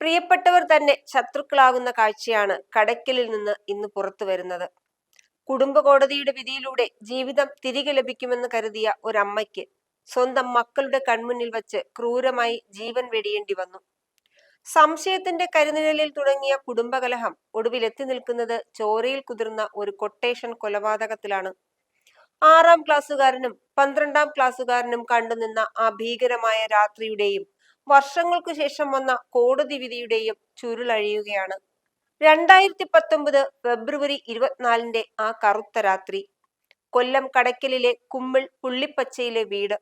പ്രിയപ്പെട്ടവർ തന്നെ ശത്രുക്കളാകുന്ന കാഴ്ചയാണ് കടയ്ക്കലിൽ നിന്ന് ഇന്ന് പുറത്തു വരുന്നത്. കുടുംബ കോടതിയുടെ വിധിയിലൂടെ ജീവിതം തിരികെ ലഭിക്കുമെന്ന് കരുതിയ ഒരമ്മയ്ക്ക് സ്വന്തം മക്കളുടെ കൺമുന്നിൽ വച്ച് ക്രൂരമായി ജീവൻ വെടിയേണ്ടി വന്നു. സംശയത്തിന്റെ കരുനിഴലിൽ തുടങ്ങിയ കുടുംബകലഹം ഒടുവിൽ എത്തി നിൽക്കുന്നത് ചോരയിൽ കുതിർന്ന ഒരു കൊട്ടേഷൻ കൊലപാതകത്തിലാണ്. 6ാം ക്ലാസ്സുകാരനും 12ാം ക്ലാസ്സുകാരനും കണ്ടുനിന്ന ആ ഭീകരമായ രാത്രിയുടെയും വർഷങ്ങൾക്കു ശേഷം വന്ന കോടതി വിധിയുടെയും ചുരുളഴിയുകയാണ്. 2019 ഫെബ്രുവരി 24 ആ കറുത്ത രാത്രി. കൊല്ലം കടയ്ക്കലിലെ കുമ്മിൾ പുള്ളിപ്പച്ചയിലെ വീട്.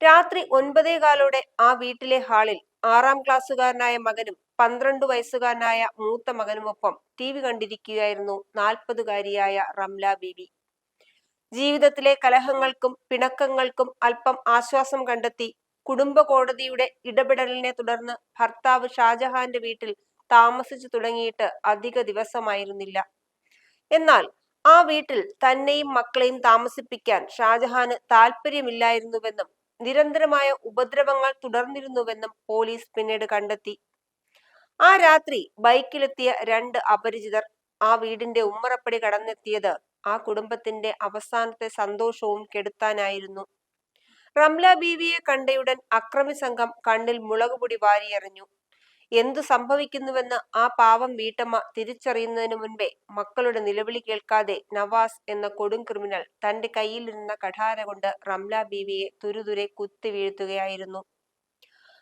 രാത്രി 9:15 ആ വീട്ടിലെ ഹാളിൽ 6ാം ക്ലാസ്സുകാരനായ മകനും 12 വയസ്സുകാരനായ മൂത്ത മകനുമൊപ്പം TV കണ്ടിരിക്കുകയായിരുന്നു 40-കാരിയായ റംല ബീവി. ജീവിതത്തിലെ കലഹങ്ങൾക്കും പിണക്കങ്ങൾക്കും അല്പം ആശ്വാസം കണ്ടെത്തി കുടുംബ കോടതിയുടെ ഇടപെടലിനെ തുടർന്ന് ഭർത്താവ് ഷാജഹാന്റെ വീട്ടിൽ താമസിച്ചു തുടങ്ങിയിട്ട് അധിക ദിവസമായിരുന്നില്ല. എന്നാൽ ആ വീട്ടിൽ തന്നെയും മക്കളെയും താമസിപ്പിക്കാൻ ഷാജഹാന് താല്പര്യമില്ലായിരുന്നുവെന്നും നിരന്തരമായ ഉപദ്രവങ്ങൾ തുടർന്നിരുന്നുവെന്നും പോലീസ് പിന്നീട് കണ്ടെത്തി. ആ രാത്രി ബൈക്കിലെത്തിയ 2 അപരിചിതർ ആ വീടിന്റെ ഉമ്മറപ്പടി കടന്നെത്തിയത് ആ കുടുംബത്തിന്റെ അവസാനത്തെ സന്തോഷവും കെടുത്താനായിരുന്നു. റംല ബീവിയെ കണ്ടയുടൻ അക്രമി സംഘം കണ്ണിൽ മുളകുപൊടി വാരിയെറിഞ്ഞു. എന്തു സംഭവിക്കുന്നുവെന്ന് ആ പാവം വീട്ടമ്മ തിരിച്ചറിയുന്നതിനു മുൻപേ മക്കളുടെ നിലവിളി കേൾക്കാതെ നവാസ് എന്ന കൊടും ക്രിമിനൽ തന്റെ കയ്യിലിരുന്ന കഠാര കൊണ്ട് റംല ബീവിയെ തുരുതുരെ കുത്തി വീഴ്ത്തുകയായിരുന്നു.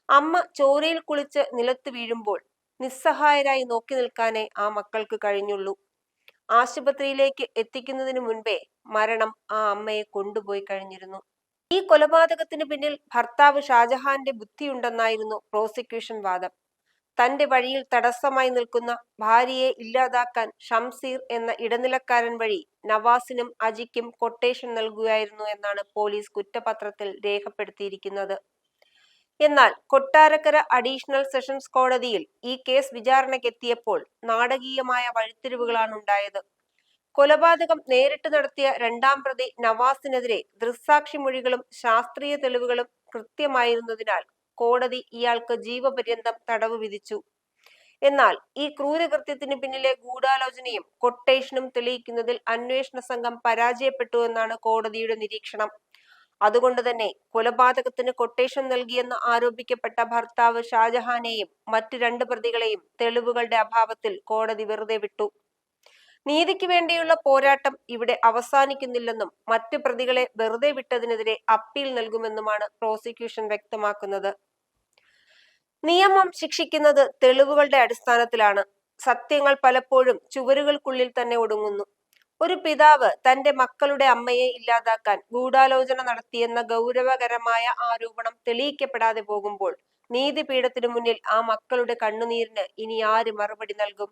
അമ്മ ചോരയിൽ കുളിച്ച് നിലത്ത് വീഴുമ്പോൾ നിസ്സഹായരായി നോക്കി നിൽക്കാനേ ആ മക്കൾക്ക് കഴിഞ്ഞുള്ളൂ. ആശുപത്രിയിലേക്ക് എത്തിക്കുന്നതിനു മുൻപേ മരണം ആ അമ്മയെ കൊണ്ടുപോയി കഴിഞ്ഞിരുന്നു. ഈ കൊലപാതകത്തിന് പിന്നിൽ ഭർത്താവ് ഷാജഹാന്റെ ബുദ്ധിയുണ്ടെന്നായിരുന്നു പ്രോസിക്യൂഷൻ വാദം. തന്റെ വഴിയിൽ തടസ്സമായി നിൽക്കുന്ന ഭാര്യയെ ഇല്ലാതാക്കാൻ ഷംസീർ എന്ന ഇടനിലക്കാരൻ വഴി നവാസിനും അജിക്കും കൊട്ടേഷൻ നൽകുകയായിരുന്നു എന്നാണ് പോലീസ് കുറ്റപത്രത്തിൽ രേഖപ്പെടുത്തിയിരിക്കുന്നത്. എന്നാൽ കൊട്ടാരക്കര അഡീഷണൽ സെഷൻസ് കോടതിയിൽ ഈ കേസ് വിചാരണയ്ക്കെത്തിയപ്പോൾ നാടകീയമായ വഴിത്തിരിവുകളാണ് ഉണ്ടായത്. കൊലപാതകം നേരിട്ട് നടത്തിയ 2ാം പ്രതി നവാസിനെതിരെ ദൃക്സാക്ഷി മൊഴികളും ശാസ്ത്രീയ തെളിവുകളും കൃത്യമായിരുന്നതിനാൽ കോടതി ഇയാൾക്ക് ജീവപര്യന്തം തടവ് വിധിച്ചു. എന്നാൽ ഈ ക്രൂരകൃത്യത്തിന് പിന്നിലെ ഗൂഢാലോചനയും കൊട്ടേഷനും തെളിയിക്കുന്നതിൽ അന്വേഷണ സംഘം പരാജയപ്പെട്ടു എന്നാണ് കോടതിയുടെ നിരീക്ഷണം. അതുകൊണ്ട് തന്നെ കൊലപാതകത്തിന് കൊട്ടേഷൻ നൽകിയെന്ന് ആരോപിക്കപ്പെട്ട ഭർത്താവ് ഷാജഹാനെയും മറ്റു 2 പ്രതികളെയും തെളിവുകളുടെ അഭാവത്തിൽ കോടതി വെറുതെ വിട്ടു. നീതിക്ക് വേണ്ടിയുള്ള പോരാട്ടം ഇവിടെ അവസാനിക്കുന്നില്ലെന്നും മറ്റു പ്രതികളെ വെറുതെ വിട്ടതിനെതിരെ അപ്പീൽ നൽകുമെന്നുമാണ് പ്രോസിക്യൂഷൻ വ്യക്തമാക്കുന്നത്. നിയമം ശിക്ഷിക്കുന്നത് തെളിവുകളുടെ അടിസ്ഥാനത്തിലാണ്. സത്യങ്ങൾ പലപ്പോഴും ചുവരുകൾക്കുള്ളിൽ തന്നെ ഒടുങ്ങുന്നു. ഒരു പിതാവ് തന്റെ മക്കളുടെ അമ്മയെ ഇല്ലാതാക്കാൻ ഗൂഢാലോചന നടത്തിയെന്ന ഗൗരവകരമായ ആരോപണം തെളിയിക്കപ്പെടാതെ പോകുമ്പോൾ നീതിപീഠത്തിനു മുന്നിൽ ആ മക്കളുടെ കണ്ണുനീരിന് ഇനി ആര് മറുപടി നൽകും?